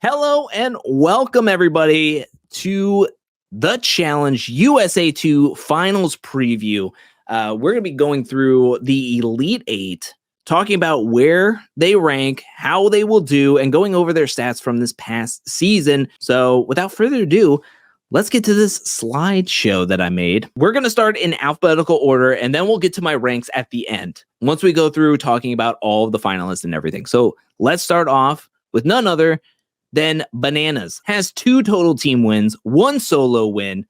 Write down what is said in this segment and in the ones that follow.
Hello and welcome everybody to the Challenge USA 2 Finals Preview. We're going to be going through the Elite 8, talking about where they rank, how they will do, and going over their stats from this past season. So without further ado, let's get to this slideshow that I made. We're going to start in alphabetical order, and then we'll get to my ranks at the end, once we go through talking about all of the finalists and everything. So let's start off with none other then Bananas has 2 total team wins, 1 solo win,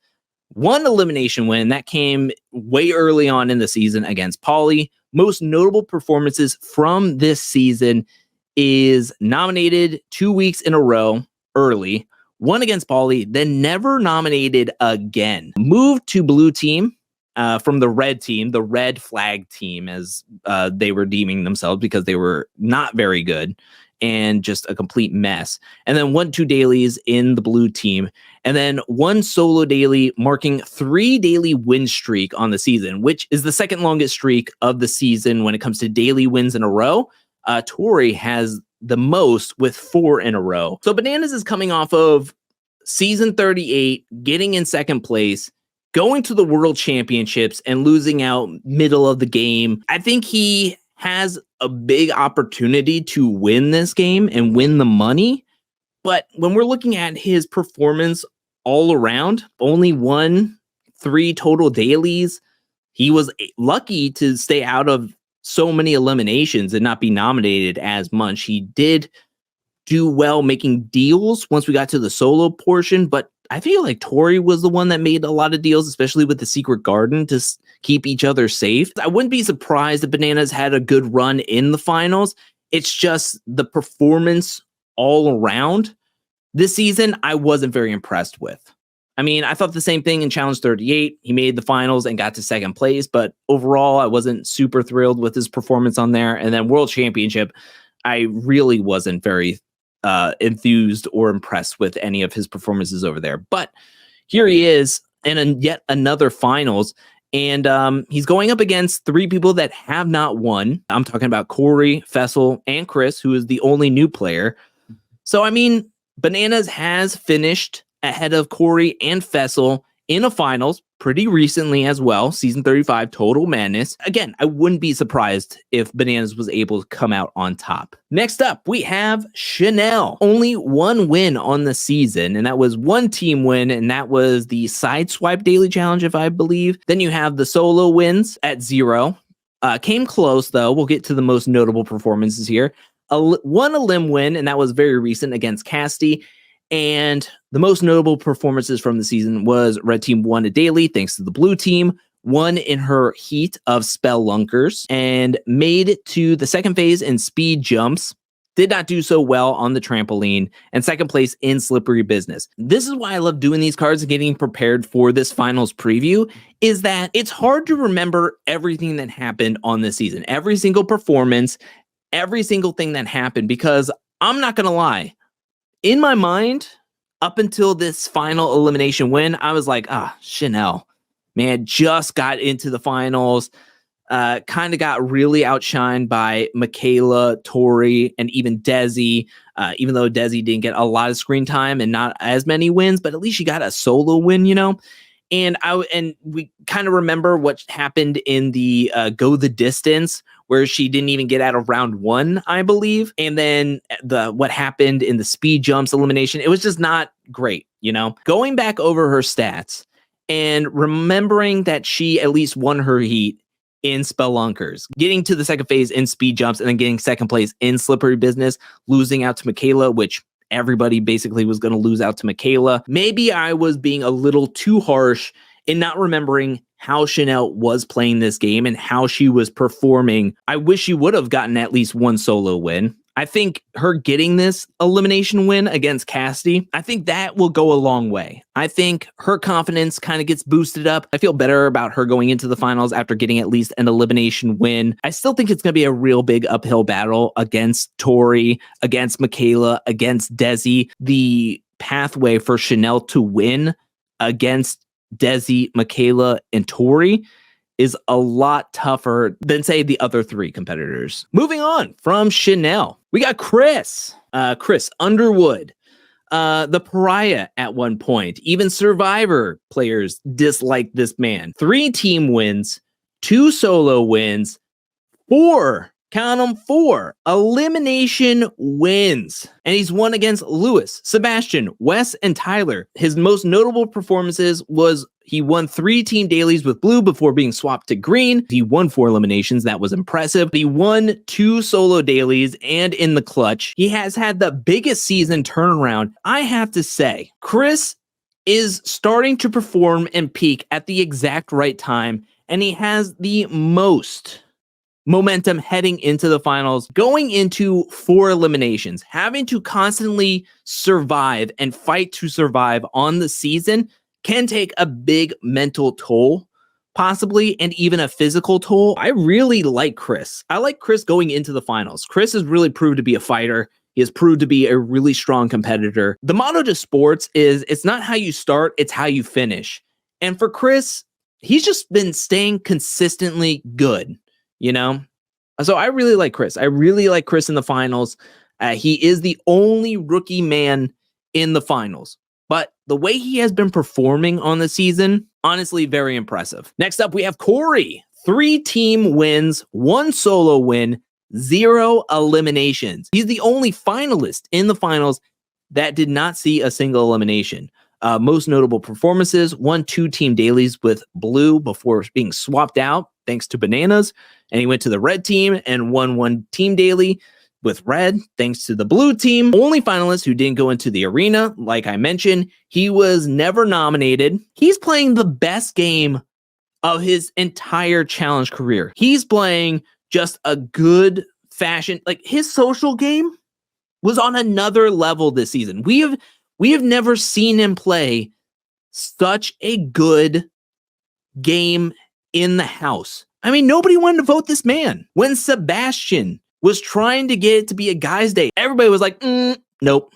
1 elimination win. That came way early on in the season against Polly. Most notable performances from this season is nominated 2 weeks in a row early, 1 against Polly, then never nominated again. Moved to blue team from the red team, the red flag team, as they were deeming themselves because they were not very good and just a complete mess. And then 1-2 dailies in the blue team. And then 1 solo daily, marking 3 daily win streak on the season, which is the second longest streak of the season when it comes to daily wins in a row. Tori has the most with 4 in a row. So Bananas is coming off of season 38, getting in second place, going to the World Championships and losing out middle of the game. I think he has a big opportunity to win this game and win the money. But when we're looking at his performance all around, only won 3 total dailies. He was lucky to stay out of so many eliminations and not be nominated as much. He did do well making deals once we got to the solo portion, but I feel like Tori was the one that made a lot of deals, especially with the Secret Garden to keep each other safe. I wouldn't be surprised if Bananas had a good run in the finals. It's just the performance all around this season, I wasn't very impressed with. I mean, I thought the same thing in Challenge 38. He made the finals and got to second place, but overall, I wasn't super thrilled with his performance on there. And then World Championship, I really wasn't very enthused or impressed with any of his performances over there. But here he is in yet another finals, and he's going up against 3 people that have not won. I'm talking about Cory, Faysal, and Chris, who is the only new player. So, I mean, Bananas has finished ahead of Cory and Faysal in a finals pretty recently as well. Season 35, Total Madness. Again, I wouldn't be surprised if Bananas was able to come out on top. Next up, we have Chanelle. Only 1 win on the season, and that was 1 team win, and that was the Sideswipe Daily Challenge, if I believe. Then you have the solo wins at 0. Came close, though. We'll get to the most notable performances here. 1 elim win, and that was very recent against Casti. And the most notable performances from the season was Red Team won a daily thanks to the Blue Team, won in her heat of Spelunkers, and made it to the second phase in speed jumps. Did not do so well on the trampoline, and second place in Slippery Business. This is why I love doing these cards and getting prepared for this finals preview, is that it's hard to remember everything that happened on this season. Every single performance, every single thing that happened, because I'm not going to lie. In my mind, up until this final elimination win, I was like, Chanelle, man, just got into the finals, kind of got really outshined by Michaela, Tori, and even Desi, even though Desi didn't get a lot of screen time and not as many wins, but at least she got a solo win, you know? And we kind of remember what happened in the Go the Distance, where she didn't even get out of round 1, I believe. And then what happened in the speed jumps elimination, it was just not great, you know? Going back over her stats and remembering that she at least won her heat in Spelunkers, getting to the second phase in speed jumps, and then getting second place in Slippery Business, losing out to Michaela, which everybody basically was going to lose out to Michaela. Maybe I was being a little too harsh in not remembering how Chanelle was playing this game and how she was performing. I wish she would have gotten at least 1 solo win. I think her getting this elimination win against Casti, I think that will go a long way. I think her confidence kind of gets boosted up. I feel better about her going into the finals after getting at least an elimination win. I still think it's going to be a real big uphill battle against Tori, against Michaela, against Desi. The pathway for Chanelle to win against Desi, Michaela, and Tori is a lot tougher than, say, the other 3 competitors. Moving on from Chanelle, we got Chris Underwood. the pariah at one point. Even Survivor players disliked this man. 3 team wins, 2 solo wins, 4, count them, 4 elimination wins. And he's won against Lewis, Sebastian, Wes, and Tyler. His most notable performances was he won 3 team dailies with blue before being swapped to green. He won 4 eliminations. That was impressive. He won 2 solo dailies and in the clutch. He has had the biggest season turnaround. I have to say, Chris is starting to perform and peak at the exact right time, and he has the most momentum heading into the finals, going into 4 eliminations, having to constantly survive and fight to survive on the season can take a big mental toll, possibly, and even a physical toll. I really like Chris. I like Chris going into the finals. Chris has really proved to be a fighter. He has proved to be a really strong competitor. The motto to sports is it's not how you start, it's how you finish. And for Chris, he's just been staying consistently good, you know? So I really like Chris. I really like Chris in the finals. He is the only rookie man in the finals. But the way he has been performing on the season, honestly, very impressive. Next up, we have Cory. 3 team wins, 1 solo win, 0 eliminations. He's the only finalist in the finals that did not see a single elimination. Most notable performances, won 2 team dailies with blue before being swapped out thanks to bananas. And he went to the red team and won 1 team daily with red thanks to the blue team. Only finalist who didn't go into the arena, like I mentioned. He was never nominated. He's playing the best game of his entire challenge career. He's playing just a good fashion. Like, his social game was on another level this season. We have never seen him play such a good game in the house. I mean, nobody wanted to vote this man. When Sebastian was trying to get it to be a guy's day, everybody was like, nope.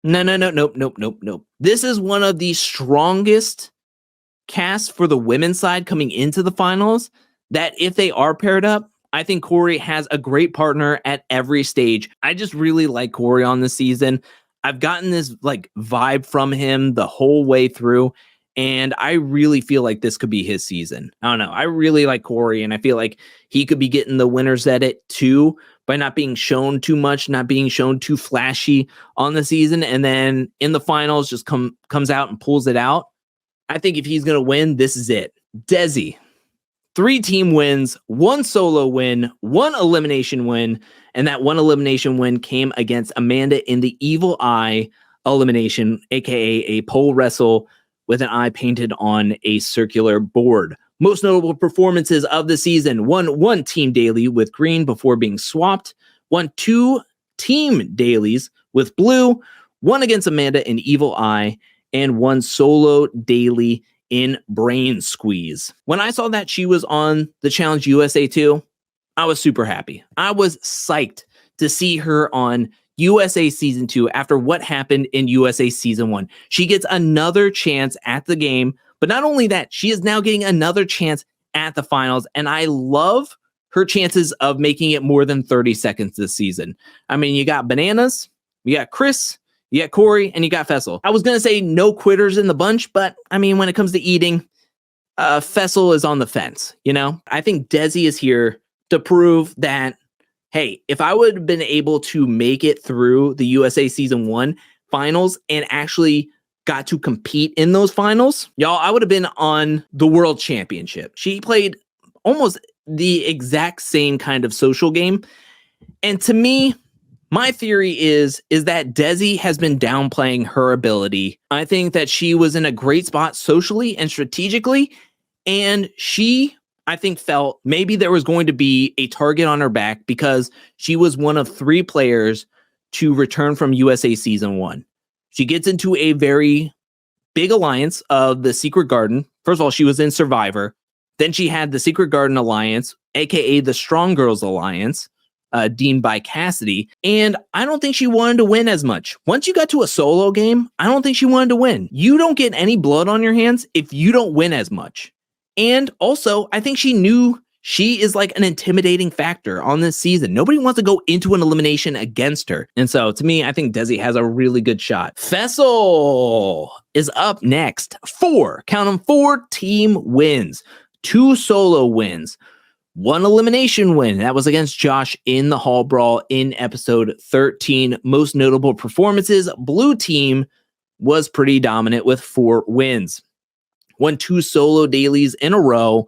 Nope. This is one of the strongest casts for the women's side coming into the finals, that if they are paired up, I think Cory has a great partner at every stage. I just really like Cory on this season. I've gotten this like vibe from him the whole way through, and I really feel like this could be his season. I don't know. I really like Cory, and I feel like he could be getting the winner's edit too by not being shown too much, not being shown too flashy on the season, and then in the finals just comes out and pulls it out. I think if he's going to win, this is it. Desi. 3 team wins, 1 solo win, 1 elimination win, and that 1 elimination win came against Amanda in the Evil Eye elimination, aka a pole wrestle with an eye painted on a circular board. Most notable performances of the season: one team daily with green before being swapped, 2 team dailies with blue, 1 against Amanda in Evil Eye, and 1 solo daily in Brain Squeeze. When I saw that she was on the Challenge USA 2, I was super happy. I was psyched to see her on USA Season 2 after what happened in USA Season 1. She gets another chance at the game, but not only that, she is now getting another chance at the finals, and I love her chances of making it more than 30 seconds this season. I mean, you got Bananas, you got Chris, you got Cory, and you got Faysal. I was going to say no quitters in the bunch, but I mean, when it comes to eating, Faysal is on the fence, you know? I think Desi is here to prove that, hey, if I would have been able to make it through the USA Season 1 finals and actually got to compete in those finals, y'all, I would have been on the World Championship. She played almost the exact same kind of social game. And to me, my theory is that Desi has been downplaying her ability. I think that she was in a great spot socially and strategically, and she, I think, felt maybe there was going to be a target on her back because she was one of 3 players to return from USA Season 1. She gets into a very big alliance of the Secret Garden. First of all, she was in Survivor. Then she had the Secret Garden Alliance, aka the Strong Girls Alliance, deemed by Cassidy. And I don't think she wanted to win as much. Once you got to a solo game, I don't think she wanted to win. You don't get any blood on your hands if you don't win as much. And also, I think she knew She is like an intimidating factor on this season. Nobody wants to go into an elimination against her. And so to me, I think Desi has a really good shot. Faysal is up next. Count them, 4 team wins, 2 solo wins, 1 elimination win. That was against Josh in the Hall Brawl in episode 13. Most notable performances, blue team was pretty dominant with 4 wins. Won 2 solo dailies in a row,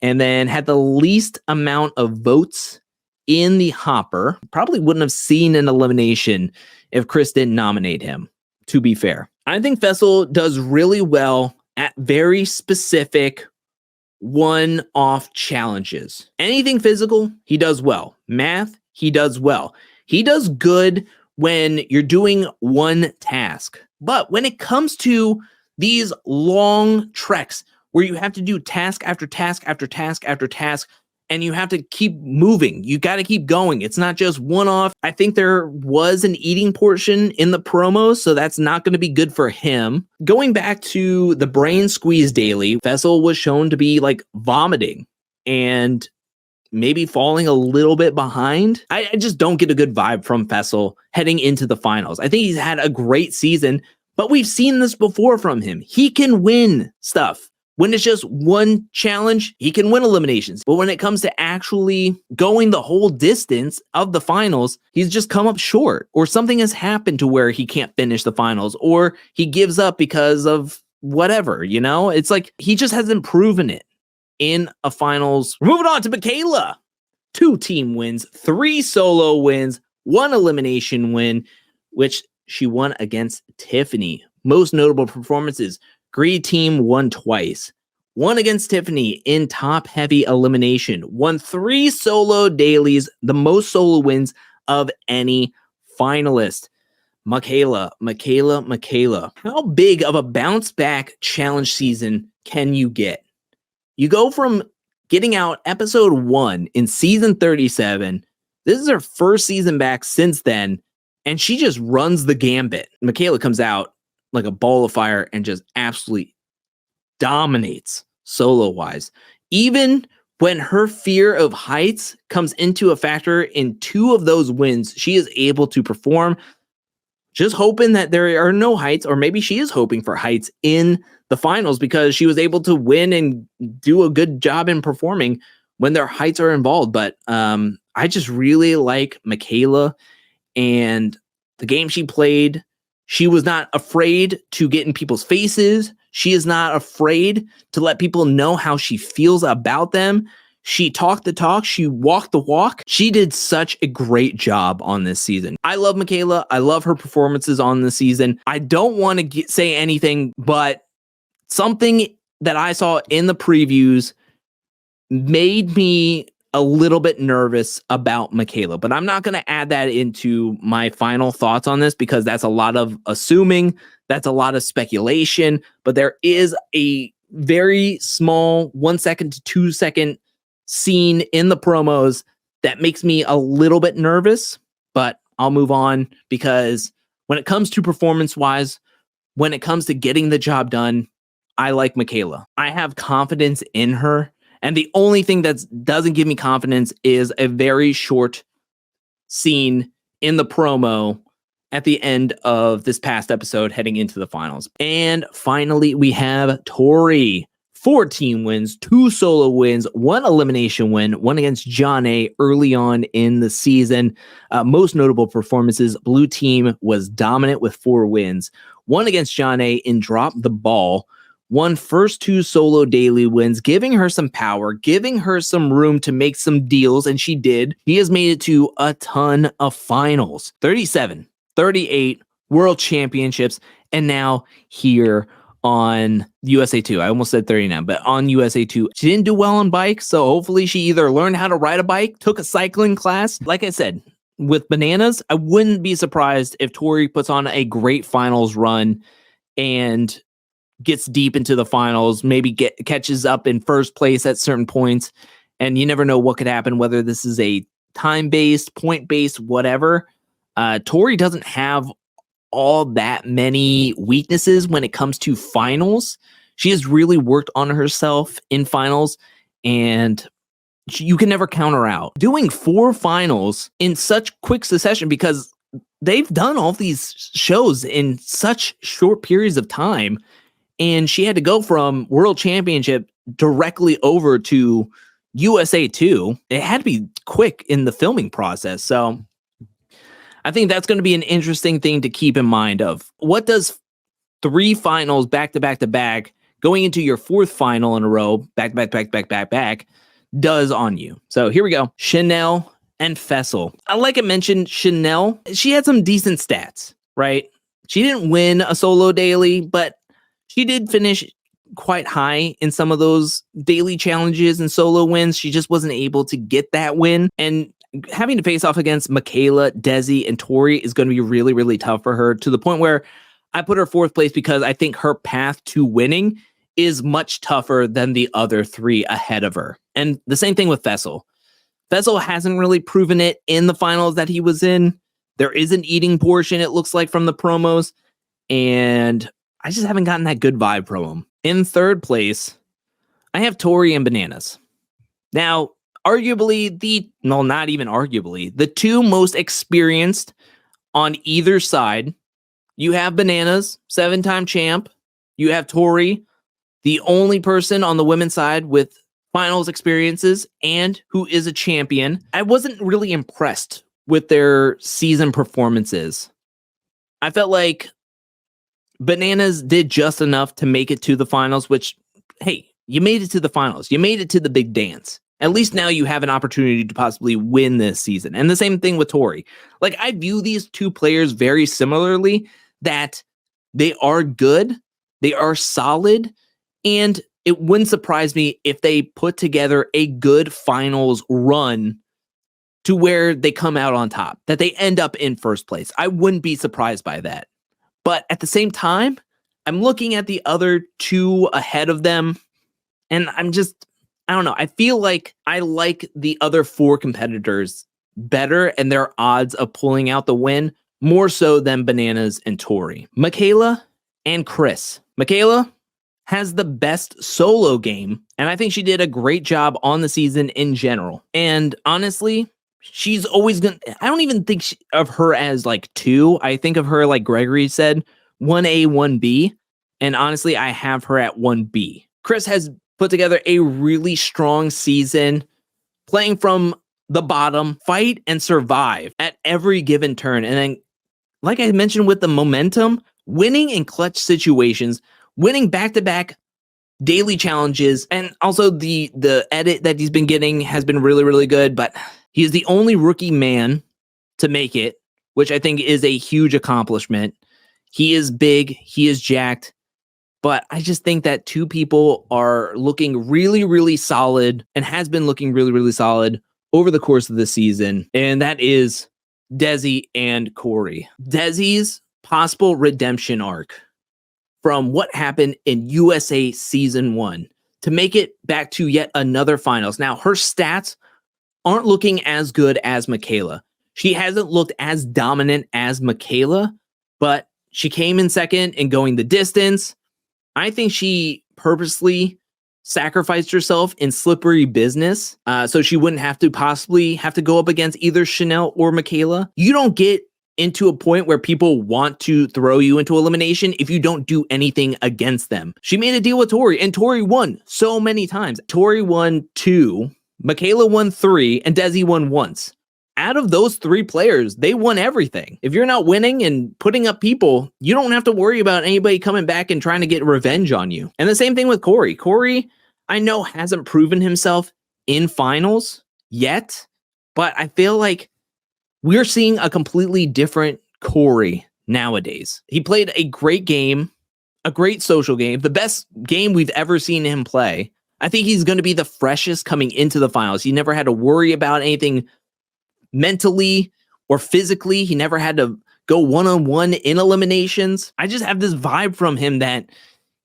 and then had the least amount of votes in the hopper. Probably wouldn't have seen an elimination if Chris didn't nominate him, to be fair. I think Faysal does really well at very specific one-off challenges. Anything physical, he does well. Math, he does well. He does good when you're doing one task. But when it comes to these long treks where you have to do task after task after task after task, and you have to keep moving. You got to keep going. It's not just one-off. I think there was an eating portion in the promo, so that's not going to be good for him. Going back to the brain squeeze daily, Faysal was shown to be like vomiting and maybe falling a little bit behind. I just don't get a good vibe from Faysal heading into the finals. I think he's had a great season, but we've seen this before from him. He can win stuff. When it's just one challenge, he can win eliminations. But when it comes to actually going the whole distance of the finals, he's just come up short, or something has happened to where he can't finish the finals, or he gives up because of whatever, you know? It's like he just hasn't proven it in a finals. We're moving on to Michaela. 2 team wins, 3 solo wins, 1 elimination win, which she won against Tiffany. Most notable performances. Greed team won twice. Won against Tiffany in top heavy elimination. Won 3 solo dailies, the most solo wins of any finalist. Michaela. How big of a bounce back challenge season can you get? You go from getting out episode 1 in season 37. This is her first season back since then, and she just runs the gambit. Michaela comes out like a ball of fire and just absolutely dominates solo-wise. Even when her fear of heights comes into a factor in 2 of those wins, she is able to perform. Just hoping that there are no heights, or maybe she is hoping for heights in the finals because she was able to win and do a good job in performing when their heights are involved. But I just really like Michaela and the game she played. She was not afraid to get in people's faces. She is not afraid to let people know how she feels about them. She talked the talk. She walked the walk. She did such a great job on this season. I love Michaela. I love her performances on the season. I don't want to say anything, but something that I saw in the previews made me a little bit nervous about Michaela, but I'm not going to add that into my final thoughts on this because that's a lot of assuming, that's a lot of speculation, but there is a very small 1 second to 2 second scene in the promos that makes me a little bit nervous, but I'll move on because when it comes to performance wise, when it comes to getting the job done, I like Michaela. I have confidence in her. And the only thing that doesn't give me confidence is a very short scene in the promo at the end of this past episode heading into the finals. And finally, we have Tori. 4 team wins, 2 solo wins, 1 elimination win, 1 against John A early on in the season. Most notable performances, blue team was dominant with 4 wins. 1 against John A in Drop the Ball. Won first 2 solo daily wins, giving her some power, giving her some room to make some deals, and she did. She has made it to a ton of finals. 37, 38 world championships, and now here on USA 2. I almost said 39, but on USA 2. She didn't do well on bikes, so hopefully she either learned how to ride a bike, took a cycling class. Like I said, with bananas, I wouldn't be surprised if Tori puts on a great finals run and gets deep into the finals, maybe catches up in first place at certain points, and you never know what could happen, whether this is a time-based, point-based, whatever. Tori doesn't have all that many weaknesses when it comes to finals. She has really worked on herself in finals, and you can never counter out. Doing 4 finals in such quick succession, because they've done all these shows in such short periods of time, and she had to go from World Championship directly over to USA 2. It had to be quick in the filming process. So I think that's going to be an interesting thing to keep in mind of what does 3 finals back to back to back going into your 4th final in a row, back, does on you. So here we go. Chanelle and Faysal. Like I mentioned, Chanelle, she had some decent stats, right? She didn't win a solo daily, but she did finish quite high in some of those daily challenges and solo wins. She just wasn't able to get that win. And having to face off against Michaela, Desi, and Tori is going to be really, really tough for her, to the point where I put her 4th place because I think her path to winning is much tougher than the other 3 ahead of her. And the same thing with Faysal. Faysal hasn't really proven it in the finals that he was in. There is an eating portion, it looks like, from the promos, and I just haven't gotten that good vibe from him. In 3rd place, I have Tori and Bananas. Now, arguably not even arguably, the 2 most experienced on either side. You have Bananas, 7-time champ. You have Tori, the only person on the women's side with finals experiences and who is a champion. I wasn't really impressed with their season performances. I felt like Bananas did just enough to make it to the finals, which, hey, you made it to the finals. You made it to the big dance. At least now you have an opportunity to possibly win this season. And the same thing with Tori. Like, I view these 2 players very similarly, that they are good, they are solid, and it wouldn't surprise me if they put together a good finals run to where they come out on top, that they end up in 1st place. I wouldn't be surprised by that. But at the same time, I'm looking at the other 2 ahead of them, and I don't know. I feel like I like the other 4 competitors better and their odds of pulling out the win more so than Bananas and Tori. Michaela and Chris. Michaela has the best solo game, and I think she did a great job on the season in general. And honestly, she's always gonna, I don't even think of her as like 2. I think of her, like Gregory said, 1A, 1B. And honestly, I have her at 1B. Chris has put together a really strong season, playing from the bottom, fight and survive at every given turn. And then, like I mentioned with the momentum, winning in clutch situations, winning back-to-back daily challenges, and also the edit that he's been getting has been really, really good. But he is the only rookie man to make it, which I think is a huge accomplishment. He is big, he is jacked, but I just think that 2 people are looking really, really solid and has been looking really, really solid over the course of the season, and that is Desi and Cory. Desi's possible redemption arc from what happened in USA Season 1 to make it back to yet another finals. Now, her stats aren't looking as good as Michaela. She hasn't looked as dominant as Michaela, but she came in 2nd in going the distance. I think she purposely sacrificed herself in slippery business so she wouldn't have to possibly have to go up against either Chanelle or Michaela. You don't get into a point where people want to throw you into elimination if you don't do anything against them. She made a deal with Tori, and Tori won so many times. Tori won 2, Michaela won 3, and Desi won once. Out of those 3 players, they won everything. If you're not winning and putting up people, you don't have to worry about anybody coming back and trying to get revenge on you. And the same thing with Cory. Cory, I know, hasn't proven himself in finals yet, but I feel like we're seeing a completely different Cory nowadays. He played a great game, a great social game, the best game we've ever seen him play. I think he's going to be the freshest coming into the finals. He never had to worry about anything mentally or physically. He never had to go one-on-one in eliminations. I just have this vibe from him that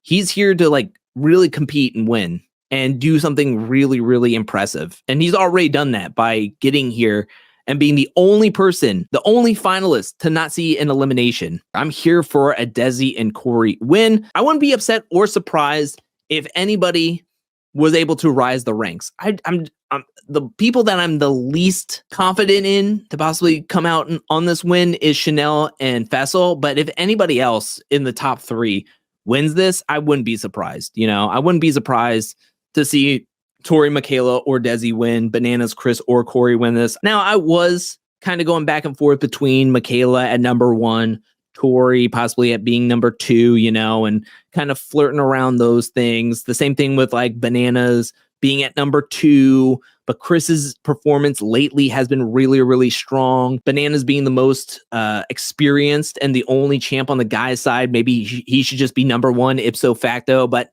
he's here to like really compete and win and do something really, really impressive. And he's already done that by getting here and being the only person, the only finalist to not see an elimination. I'm here for a Desi and Cory win. I wouldn't be upset or surprised if anybody was able to rise the ranks. I'm the people that I'm the least confident in to possibly come out on this win is Chanelle and Faysal. But if anybody else in the top 3 wins this, I wouldn't be surprised. I wouldn't be surprised to see Tori, Michaela, or Desi win, Bananas, Chris, or Cory win this. Now, I was kind of going back and forth between Michaela at number 1, Tori possibly at being number 2, and kind of flirting around those things. The same thing with like Bananas being at number 2, but Chris's performance lately has been really, really strong. Bananas being the most experienced and the only champ on the guy's side. Maybe he should just be number 1 ipso facto, but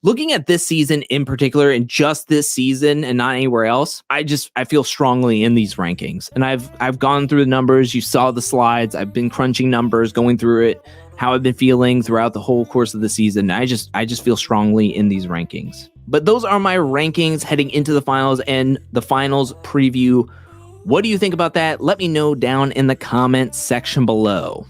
looking at this season in particular, and just this season and not anywhere else, I feel strongly in these rankings. And I've gone through the numbers. You saw the slides. I've been crunching numbers, going through it, how I've been feeling throughout the whole course of the season. I just feel strongly in these rankings. But those are my rankings heading into the finals and the finals preview. What do you think about that? Let me know down in the comments section below.